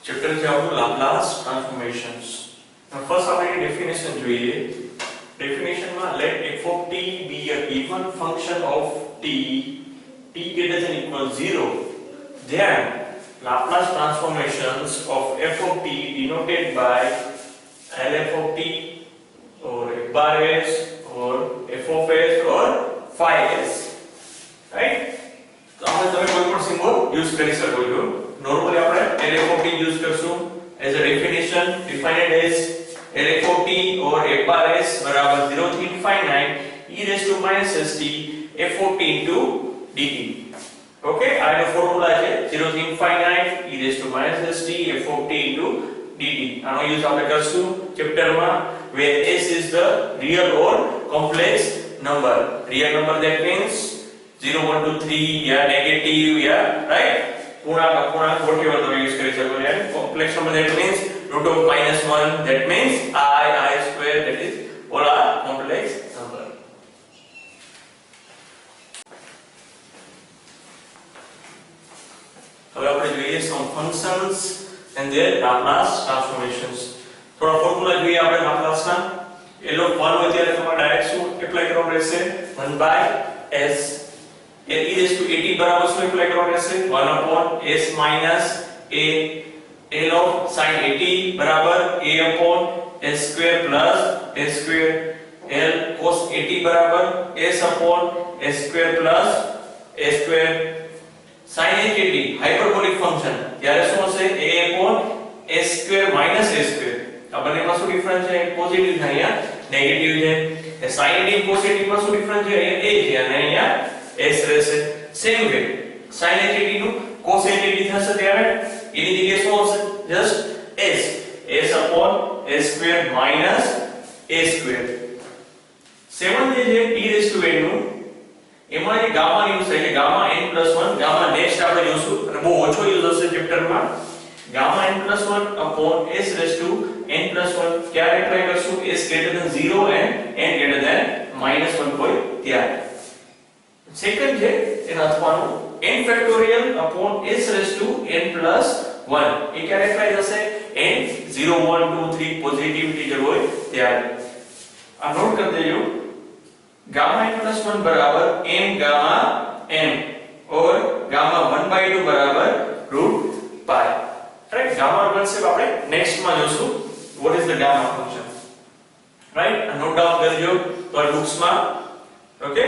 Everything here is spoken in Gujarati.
ચેપ્ટર છે આપણું લાપ્લાસ ટ્રાન્સફોર્મેશન્સ. ફર્સ્ટ આપણે ડેફિનેશન જોઈએ. ડેફિનેશનમાં let f of t be a given function of t greater than equal 0, then Laplace transformations of f of t denoted by lf of t or f bar s or f of s or phi s, right? તો આપણે તમે કોઈ પણ સિમ્બોલ યુઝ કરી શકો છો. નોર્મલી આપણે lf of t યુઝ કરશું as a definition defined as lf of t or f bar s બરાબર 0 થી infinite e raised to minus st f of t into dt. Okay, આ એનો ફોર્મ્યુલા છે 0 થી infinite e raised to minus st f of t into dt. આનો યુઝ આપણે કરશું ચેપ્ટરમાં where s is the real or complex number. Real number that means 0 1 2 3 या negative या right, પૂર્ણાંક અપૂર્ણાંક whatever તમે યુઝ કરી શકો છો. Complex number that means root of -1, that means I square, that is all are complex number. હવે આપણે જોઈએ some functions and their Laplace transformations. થોડા ફોર્મ્યુલા જોઈએ આપણે લાપ્લાસ ના. એ લો 1 હોય ત્યારે તમારે ડાયરેક્ટ શું એપ્લાય કરવાનું રહેશે? 1/s e raised to at બરાબર શું એપ્લાય કરવાનું રહેશે? 1/s minus a l of sin at બરાબર a upon s square plus s square, l cos at બરાબર s upon s square plus s square. sin at hyperbolic function ત્યારે શું હશે? a upon s square minus s square. આ બંનેમાં શું ડિફરન્સ છે? પોઝિટિવ છે, અહીંયા નેગેટિવ છે. sin at cos at માં શું ડિફરન્સ છે? અહીંયા a છે અને અહીંયા s રહેશે. સેમ વે sin at નું cos at થશે ત્યારે એની જગ્યાએ શું આવશે? Just s upon s square minus a square. 7 જે છે t raised to n નું, એમાં જે ગામા યુઝ થાય છે ગામા n+1. ગામા નેક્સ્ટ આપણે જોશું અને બહુ ઓછો યુઝ હશે ચેપ્ટરમાં. Gamma n+1 upon s raised to n+1 ક્યારે એપ્લાય કરશું? s greater than 0 and n greater than -1 હોય ત્યારે. સેકન્ડ છે એના અથવાનું n factorial upon s raised to n+1. એ ક્યારે એપ્લાય થશે? n 0 1 2 3 પોઝિટિવ ઇન્ટીજર હોય ત્યારે. આ નોટ કરી દેજો. ગામા n+1 બરાબર m ગામા m और ગામા 1/2 બરાબર √π. રાઈટ, ગામા કોન્સેપ્ટ આપણે નેક્સ્ટ માં જોશું. what is the gamma function, right? Note down કરજો તો બુક્સ માં. ઓકે.